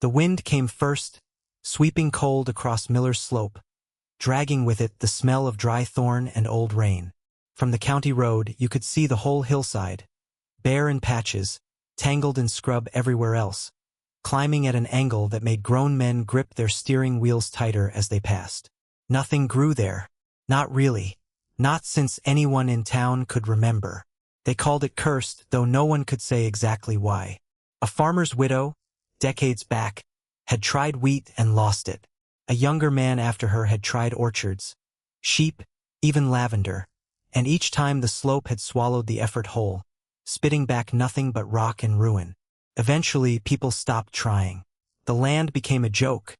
The wind came first, sweeping cold across Miller's Slope, dragging with it the smell of dry thorn and old rain. From the county road you could see the whole hillside, bare in patches, tangled in scrub everywhere else, climbing at an angle that made grown men grip their steering wheels tighter as they passed. Nothing grew there. Not really. Not since anyone in town could remember. They called it cursed, though no one could say exactly why. A farmer's widow, decades back, had tried wheat and lost it. A younger man after her had tried orchards, sheep, even lavender, and each time the slope had swallowed the effort whole, spitting back nothing but rock and ruin. Eventually, people stopped trying. The land became a joke,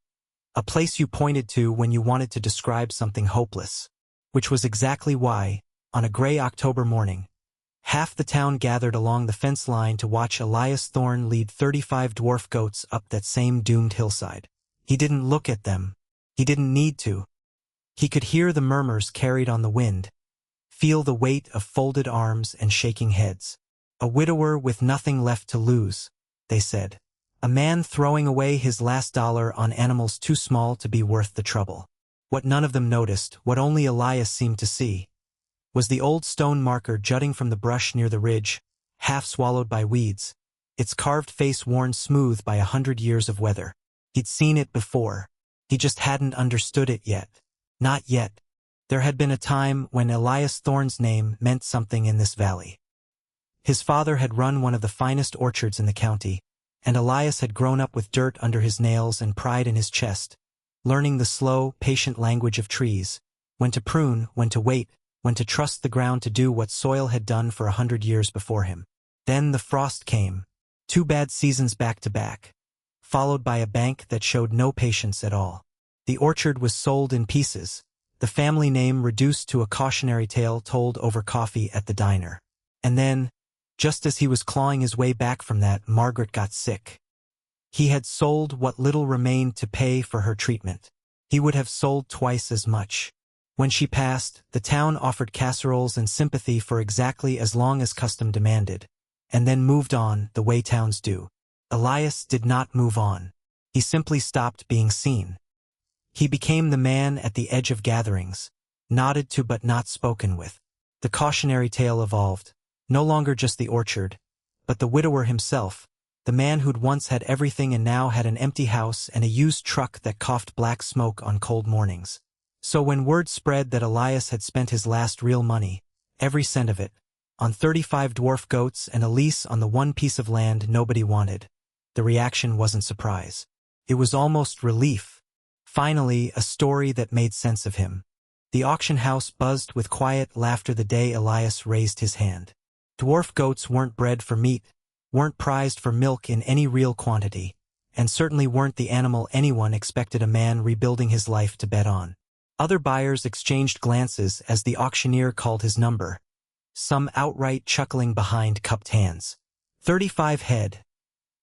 a place you pointed to when you wanted to describe something hopeless. Which was exactly why, on a gray October morning, half the town gathered along the fence line to watch Elias Thorne lead 35 dwarf goats up that same doomed hillside. He didn't look at them. He didn't need to. He could hear the murmurs carried on the wind, feel the weight of folded arms and shaking heads. A widower with nothing left to lose, they said. A man throwing away his last dollar on animals too small to be worth the trouble. What none of them noticed, what only Elias seemed to see, was the old stone marker jutting from the brush near the ridge, half swallowed by weeds, its carved face worn smooth by 100 years of weather. He'd seen it before. He just hadn't understood it yet. Not yet. There had been a time when Elias Thorne's name meant something in this valley. His father had run one of the finest orchards in the county, and Elias had grown up with dirt under his nails and pride in his chest, learning the slow, patient language of trees, when to prune, when to wait, when to trust the ground to do what soil had done for 100 years before him. Then the frost came, 2 bad seasons back to back, followed by a bank that showed no patience at all. The orchard was sold in pieces, the family name reduced to a cautionary tale told over coffee at the diner. And then, just as he was clawing his way back from that, Margaret got sick. He had sold what little remained to pay for her treatment. He would have sold twice as much. When she passed, the town offered casseroles and sympathy for exactly as long as custom demanded, and then moved on the way towns do. Elias did not move on. He simply stopped being seen. He became the man at the edge of gatherings, nodded to but not spoken with. The cautionary tale evolved, no longer just the orchard, but the widower himself, the man who'd once had everything and now had an empty house and a used truck that coughed black smoke on cold mornings. So when word spread that Elias had spent his last real money, every cent of it, on 35 dwarf goats and a lease on the one piece of land nobody wanted, the reaction wasn't surprise. It was almost relief. Finally, a story that made sense of him. The auction house buzzed with quiet laughter the day Elias raised his hand. Dwarf goats weren't bred for meat, weren't prized for milk in any real quantity, and certainly weren't the animal anyone expected a man rebuilding his life to bet on. Other buyers exchanged glances as the auctioneer called his number, some outright chuckling behind cupped hands. 35 head,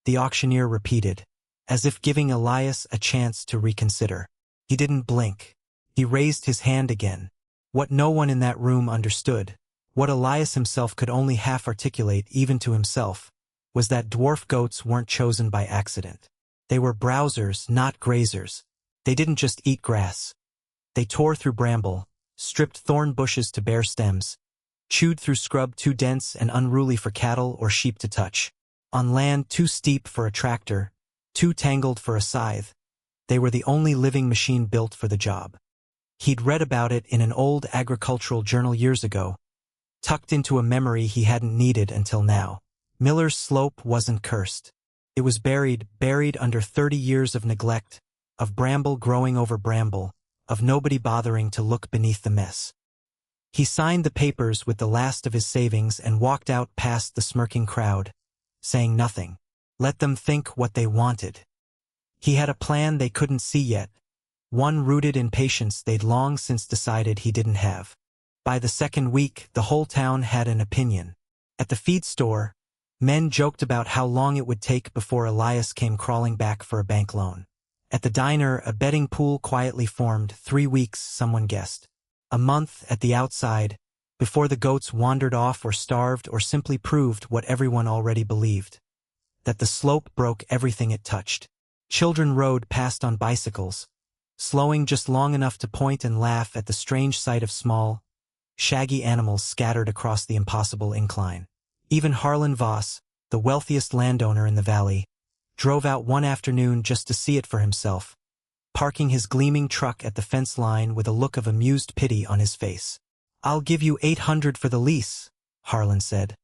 the auctioneer repeated, as if giving Elias a chance to reconsider. He didn't blink. He raised his hand again. What no one in that room understood, what Elias himself could only half articulate even to himself, was that dwarf goats weren't chosen by accident. They were browsers, not grazers. They didn't just eat grass. They tore through bramble, stripped thorn bushes to bare stems, chewed through scrub too dense and unruly for cattle or sheep to touch. On land too steep for a tractor, too tangled for a scythe, they were the only living machine built for the job. He'd read about it in an old agricultural journal years ago, tucked into a memory he hadn't needed until now. Miller's Slope wasn't cursed. It was buried under 30 years of neglect, of bramble growing over bramble, of nobody bothering to look beneath the mess. He signed the papers with the last of his savings and walked out past the smirking crowd, saying nothing. Let them think what they wanted. He had a plan they couldn't see yet, one rooted in patience they'd long since decided he didn't have. By the second week, the whole town had an opinion. At the feed store, men joked about how long it would take before Elias came crawling back for a bank loan. At the diner, a betting pool quietly formed. 3 weeks, someone guessed. A month at the outside, before the goats wandered off or starved or simply proved what everyone already believed, that the slope broke everything it touched. Children rode past on bicycles, slowing just long enough to point and laugh at the strange sight of small, shaggy animals scattered across the impossible incline. Even Harlan Voss, the wealthiest landowner in the valley, drove out one afternoon just to see it for himself, parking his gleaming truck at the fence line with a look of amused pity on his face. "I'll give you $800 for the lease," Harlan said,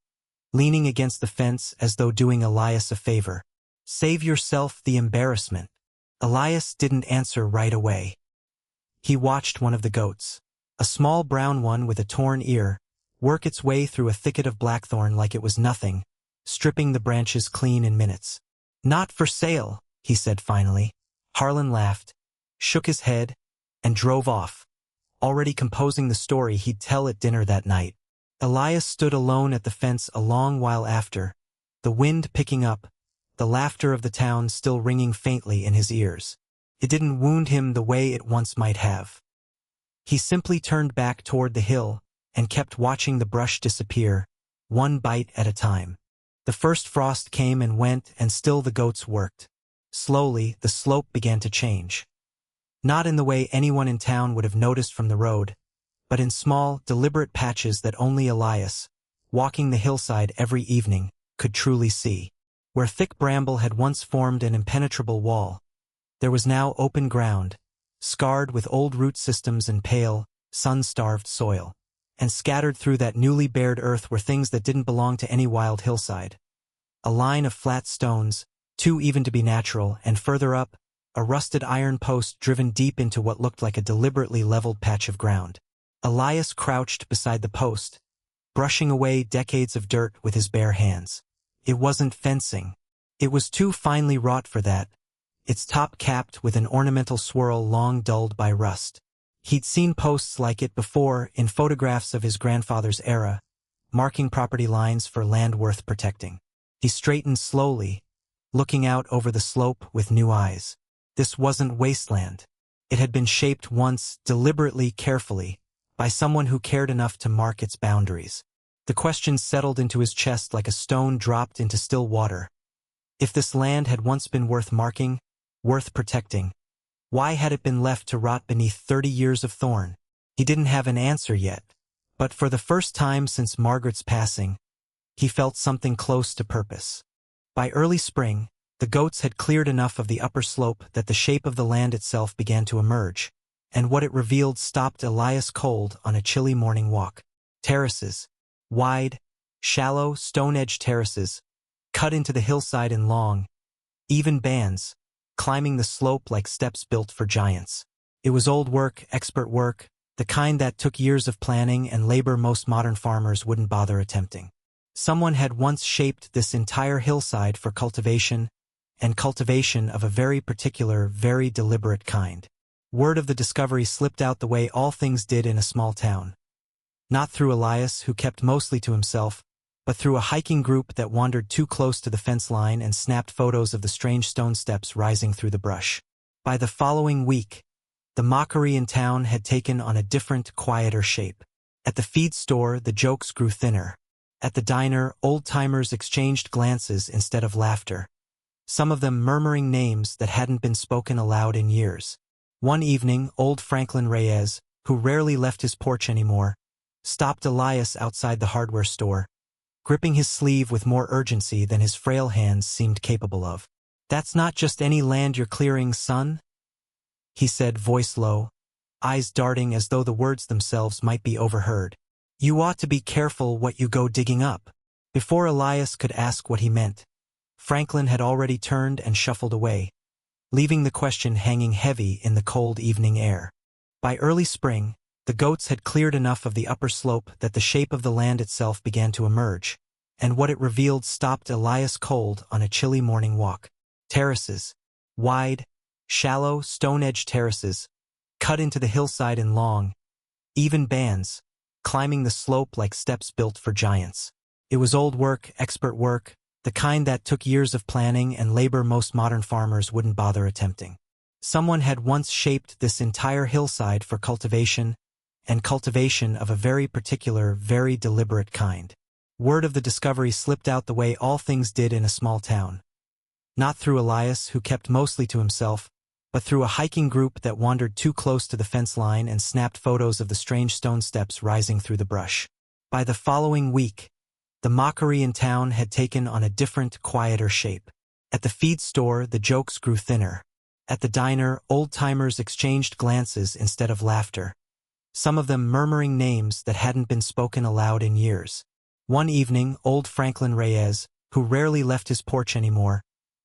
leaning against the fence as though doing Elias a favor. "Save yourself the embarrassment." Elias didn't answer right away. He watched one of the goats, a small brown one with a torn ear, work its way through a thicket of blackthorn like it was nothing, stripping the branches clean in minutes. "Not for sale," he said finally. Harlan laughed, shook his head, and drove off, already composing the story he'd tell at dinner that night. Elias stood alone at the fence a long while after, the wind picking up, the laughter of the town still ringing faintly in his ears. It didn't wound him the way it once might have. He simply turned back toward the hill and kept watching the brush disappear, one bite at a time. The first frost came and went, and still the goats worked. Slowly, the slope began to change. Not in the way anyone in town would have noticed from the road, but in small, deliberate patches that only Elias, walking the hillside every evening, could truly see. Where thick bramble had once formed an impenetrable wall, there was now open ground, scarred with old root systems and pale, sun-starved soil. And scattered through that newly bared earth were things that didn't belong to any wild hillside. A line of flat stones, too even to be natural, and further up, a rusted iron post driven deep into what looked like a deliberately leveled patch of ground. Elias crouched beside the post, brushing away decades of dirt with his bare hands. It wasn't fencing. It was too finely wrought for that, its top capped with an ornamental swirl long dulled by rust. He'd seen posts like it before in photographs of his grandfather's era, marking property lines for land worth protecting. He straightened slowly, looking out over the slope with new eyes. This wasn't wasteland. It had been shaped once, deliberately, carefully, by someone who cared enough to mark its boundaries. The question settled into his chest like a stone dropped into still water. If this land had once been worth marking, worth protecting, why had it been left to rot beneath 30 years of thorn? He didn't have an answer yet, but for the first time since Margaret's passing, he felt something close to purpose. By early spring, the goats had cleared enough of the upper slope that the shape of the land itself began to emerge, and what it revealed stopped Elias cold on a chilly morning walk. Terraces, wide, shallow, stone-edged terraces, cut into the hillside in long, even bands, climbing the slope like steps built for giants. It was old work, expert work, the kind that took years of planning and labor most modern farmers wouldn't bother attempting. Someone had once shaped this entire hillside for cultivation, and cultivation of a very particular, very deliberate kind. Word of the discovery slipped out the way all things did in a small town. Not through Elias, who kept mostly to himself, but through a hiking group that wandered too close to the fence line and snapped photos of the strange stone steps rising through the brush. By the following week, the mockery in town had taken on a different, quieter shape. At the feed store, the jokes grew thinner. At the diner, old-timers exchanged glances instead of laughter, some of them murmuring names that hadn't been spoken aloud in years. One evening, old Franklin Reyes, who rarely left his porch anymore, stopped Elias outside the hardware store, gripping his sleeve with more urgency than his frail hands seemed capable of. "That's not just any land you're clearing, son," he said, voice low, eyes darting as though the words themselves might be overheard. "You ought to be careful what you go digging up." Before Elias could ask what he meant, Franklin had already turned and shuffled away, leaving the question hanging heavy in the cold evening air. By early spring, the goats had cleared enough of the upper slope that the shape of the land itself began to emerge, and what it revealed stopped Elias cold on a chilly morning walk. Terraces, wide, shallow, stone-edged terraces, cut into the hillside in long, even bands, climbing the slope like steps built for giants. It was old work, expert work, the kind that took years of planning and labor most modern farmers wouldn't bother attempting. Someone had once shaped this entire hillside for cultivation, and cultivation of a very particular, very deliberate kind. Word of the discovery slipped out the way all things did in a small town. Not through Elias, who kept mostly to himself, but through a hiking group that wandered too close to the fence line and snapped photos of the strange stone steps rising through the brush. By the following week, the mockery in town had taken on a different, quieter shape. At the feed store, the jokes grew thinner. At the diner, old-timers exchanged glances instead of laughter, some of them murmuring names that hadn't been spoken aloud in years. One evening, old Franklin Reyes, who rarely left his porch anymore,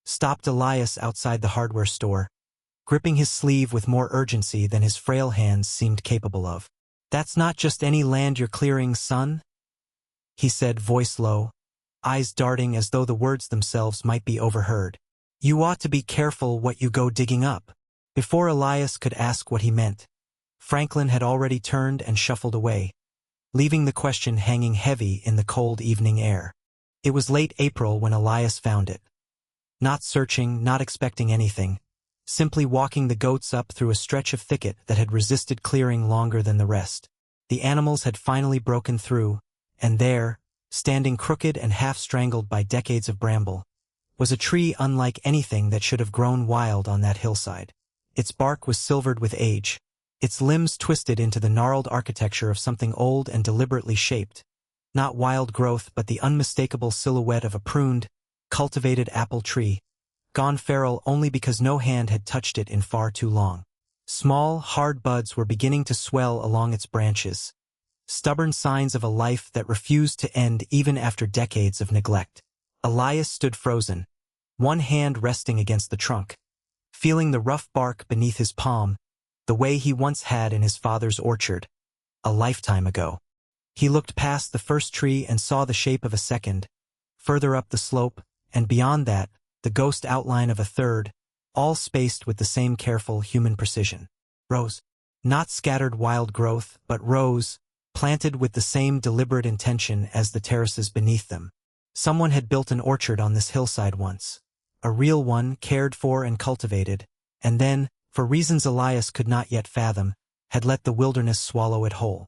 stopped Elias outside the hardware store, gripping his sleeve with more urgency than his frail hands seemed capable of. "That's not just any land you're clearing, son," he said, voice low, eyes darting as though the words themselves might be overheard. "You ought to be careful what you go digging up." Before Elias could ask what he meant, Franklin had already turned and shuffled away, leaving the question hanging heavy in the cold evening air. It was late April when Elias found it. Not searching, not expecting anything, simply walking the goats up through a stretch of thicket that had resisted clearing longer than the rest. The animals had finally broken through, and there, standing crooked and half-strangled by decades of bramble, was a tree unlike anything that should have grown wild on that hillside. Its bark was silvered with age, its limbs twisted into the gnarled architecture of something old and deliberately shaped, not wild growth but the unmistakable silhouette of a pruned, cultivated apple tree, gone feral only because no hand had touched it in far too long. Small, hard buds were beginning to swell along its branches, stubborn signs of a life that refused to end even after decades of neglect. Elias stood frozen, one hand resting against the trunk, feeling the rough bark beneath his palm, the way he once had in his father's orchard, a lifetime ago. He looked past the first tree and saw the shape of a second, further up the slope, and beyond that, the ghost outline of a third, all spaced with the same careful human precision. Rows. Not scattered wild growth, but rows, planted with the same deliberate intention as the terraces beneath them. Someone had built an orchard on this hillside once, a real one cared for and cultivated, and then, for reasons Elias could not yet fathom, had let the wilderness swallow it whole.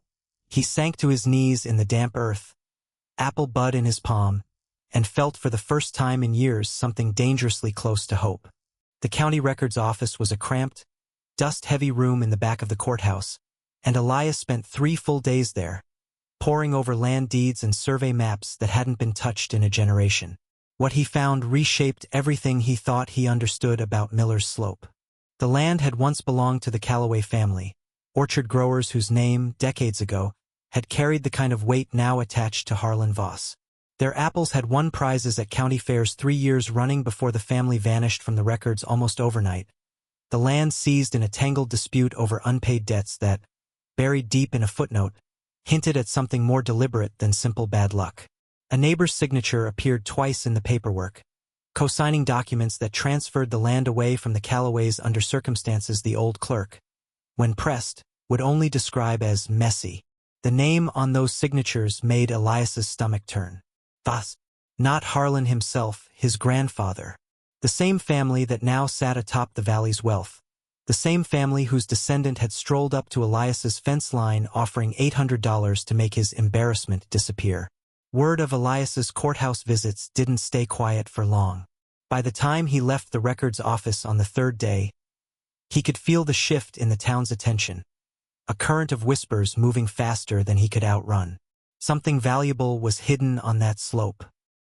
He sank to his knees in the damp earth, apple bud in his palm, and felt for the first time in years something dangerously close to hope. The county records office was a cramped, dust-heavy room in the back of the courthouse, and Elias spent 3 full days there, poring over land deeds and survey maps that hadn't been touched in a generation. What he found reshaped everything he thought he understood about Miller's Slope. The land had once belonged to the Callaway family, orchard growers whose name, decades ago, had carried the kind of weight now attached to Harlan Voss. Their apples had won prizes at county fairs 3 years running before the family vanished from the records almost overnight. The land seized in a tangled dispute over unpaid debts that, buried deep in a footnote, hinted at something more deliberate than simple bad luck. A neighbor's signature appeared twice in the paperwork, co-signing documents that transferred the land away from the Callaways under circumstances the old clerk, when pressed, would only describe as messy. The name on those signatures made Elias's stomach turn. Thus, not Harlan himself, his grandfather. The same family that now sat atop the valley's wealth. The same family whose descendant had strolled up to Elias's fence line offering $800 to make his embarrassment disappear. Word of Elias's courthouse visits didn't stay quiet for long. By the time he left the records office on the 3rd day, he could feel the shift in the town's attention, a current of whispers moving faster than he could outrun. Something valuable was hidden on that slope.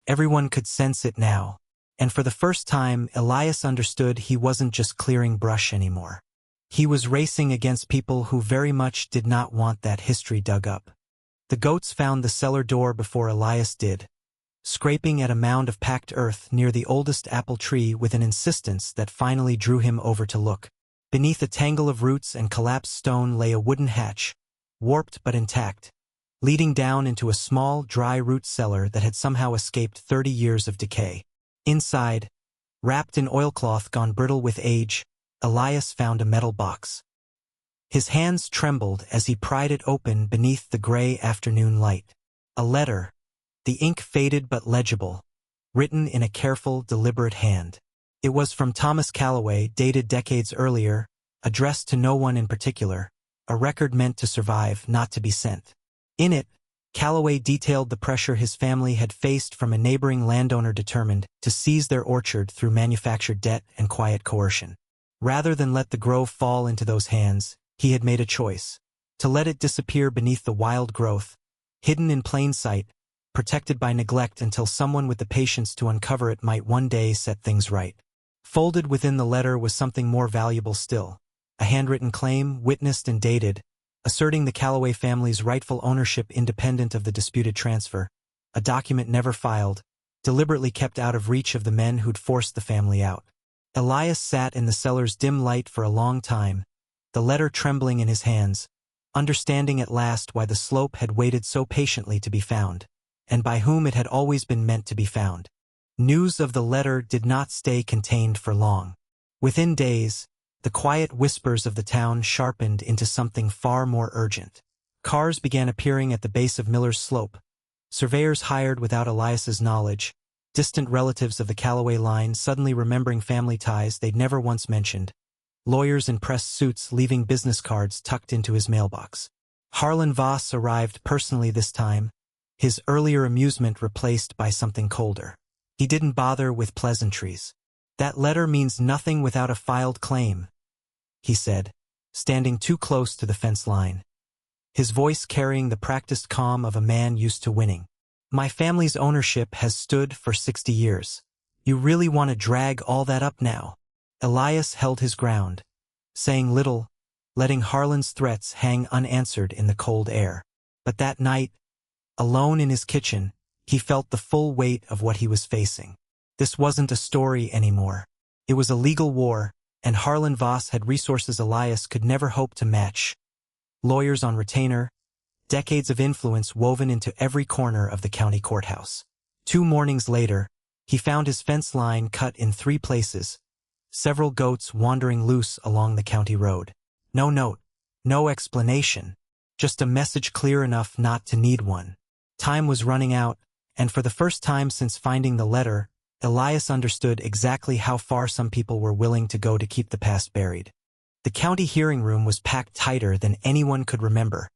Everyone could sense it now, and for the first time Elias understood he wasn't just clearing brush anymore. He was racing against people who very much did not want that history dug up. The goats found the cellar door before Elias did, scraping at a mound of packed earth near the oldest apple tree with an insistence that finally drew him over to look. Beneath a tangle of roots and collapsed stone lay a wooden hatch, warped but intact, leading down into a small, dry root cellar that had somehow escaped 30 years of decay. Inside, wrapped in oilcloth gone brittle with age, Elias found a metal box. His hands trembled as he pried it open beneath the gray afternoon light. A letter, the ink faded but legible, written in a careful, deliberate hand. It was from Thomas Callaway, dated decades earlier, addressed to no one in particular, a record meant to survive, not to be sent. In it, Calloway detailed the pressure his family had faced from a neighboring landowner determined to seize their orchard through manufactured debt and quiet coercion. Rather than let the grove fall into those hands, he had made a choice: to let it disappear beneath the wild growth, hidden in plain sight, protected by neglect until someone with the patience to uncover it might one day set things right. Folded within the letter was something more valuable still: a handwritten claim, witnessed and dated, asserting the Calloway family's rightful ownership independent of the disputed transfer, a document never filed, deliberately kept out of reach of the men who'd forced the family out. Elias sat in the cellar's dim light for a long time, the letter trembling in his hands, understanding at last why the slope had waited so patiently to be found, and by whom it had always been meant to be found. News of the letter did not stay contained for long. Within days, the quiet whispers of the town sharpened into something far more urgent. Cars began appearing at the base of Miller's Slope, surveyors hired without Elias's knowledge, distant relatives of the Calloway line suddenly remembering family ties they'd never once mentioned, lawyers in pressed suits leaving business cards tucked into his mailbox. Harlan Voss arrived personally this time, his earlier amusement replaced by something colder. He didn't bother with pleasantries. "That letter means nothing without a filed claim," he said, standing too close to the fence line, his voice carrying the practiced calm of a man used to winning. "My family's ownership has stood for 60 years. You really want to drag all that up now?" Elias held his ground, saying little, letting Harlan's threats hang unanswered in the cold air. But that night, alone in his kitchen, he felt the full weight of what he was facing. This wasn't a story anymore. It was a legal war, and Harlan Voss had resources Elias could never hope to match. Lawyers on retainer, decades of influence woven into every corner of the county courthouse. 2 mornings later, he found his fence line cut in 3 places, several goats wandering loose along the county road. No note, no explanation, just a message clear enough not to need one. Time was running out, and for the first time since finding the letter, Elias understood exactly how far some people were willing to go to keep the past buried. The county hearing room was packed tighter than anyone could remember,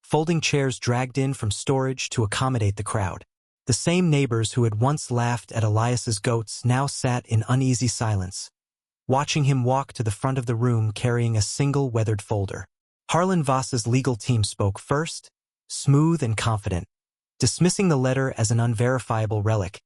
folding chairs dragged in from storage to accommodate the crowd. The same neighbors who had once laughed at Elias's goats now sat in uneasy silence, watching him walk to the front of the room carrying a single weathered folder. Harlan Voss's legal team spoke first, smooth and confident, dismissing the letter as an unverifiable relic,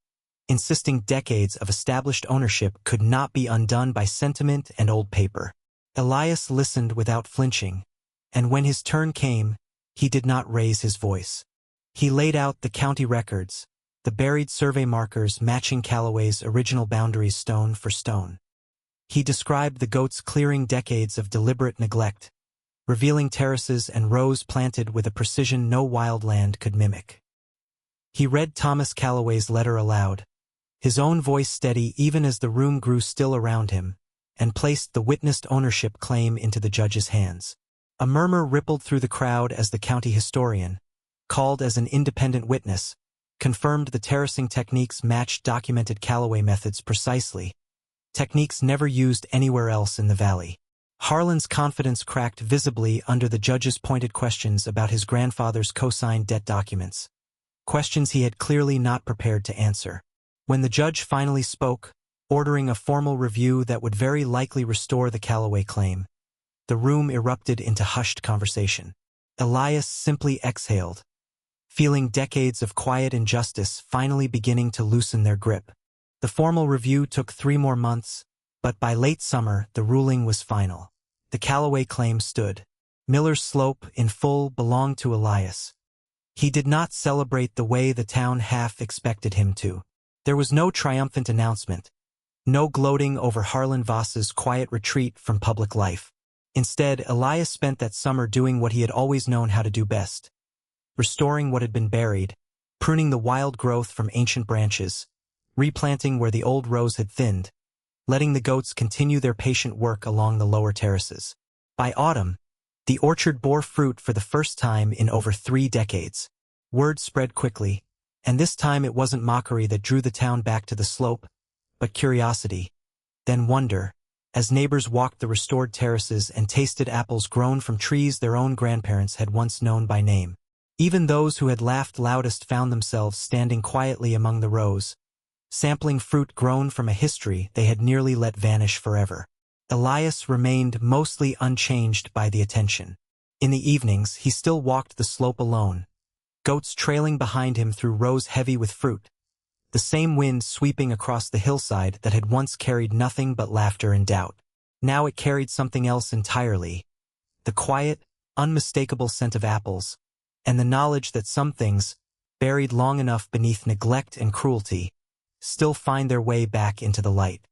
insisting decades of established ownership could not be undone by sentiment and old paper. Elias listened without flinching, and when his turn came, he did not raise his voice. He laid out the county records, the buried survey markers matching Calloway's original boundaries stone for stone. He described the goats clearing decades of deliberate neglect, revealing terraces and rows planted with a precision no wild land could mimic. He read Thomas Calloway's letter aloud, his own voice steady even as the room grew still around him, and placed the witnessed ownership claim into the judge's hands. A murmur rippled through the crowd as the county historian, called as an independent witness, confirmed the terracing techniques matched documented Calloway methods precisely, techniques never used anywhere else in the valley. Harlan's confidence cracked visibly under the judge's pointed questions about his grandfather's co-signed debt documents, questions he had clearly not prepared to answer. When the judge finally spoke, ordering a formal review that would very likely restore the Calloway claim, the room erupted into hushed conversation. Elias simply exhaled, feeling decades of quiet injustice finally beginning to loosen their grip. The formal review took 3 more months, but by late summer the ruling was final. The Calloway claim stood. Miller's Slope in full belonged to Elias. He did not celebrate the way the town half expected him to. There was no triumphant announcement, no gloating over Harlan Voss's quiet retreat from public life. Instead, Elias spent that summer doing what he had always known how to do best: restoring what had been buried, pruning the wild growth from ancient branches, replanting where the old rows had thinned, letting the goats continue their patient work along the lower terraces. By autumn, the orchard bore fruit for the first time in over 3 decades. Word spread quickly, and this time it wasn't mockery that drew the town back to the slope, but curiosity, then wonder, as neighbors walked the restored terraces and tasted apples grown from trees their own grandparents had once known by name. Even those who had laughed loudest found themselves standing quietly among the rows, sampling fruit grown from a history they had nearly let vanish forever. Elias remained mostly unchanged by the attention. In the evenings, he still walked the slope alone, goats trailing behind him through rows heavy with fruit, the same wind sweeping across the hillside that had once carried nothing but laughter and doubt. Now it carried something else entirely, the quiet, unmistakable scent of apples, and the knowledge that some things, buried long enough beneath neglect and cruelty, still find their way back into the light.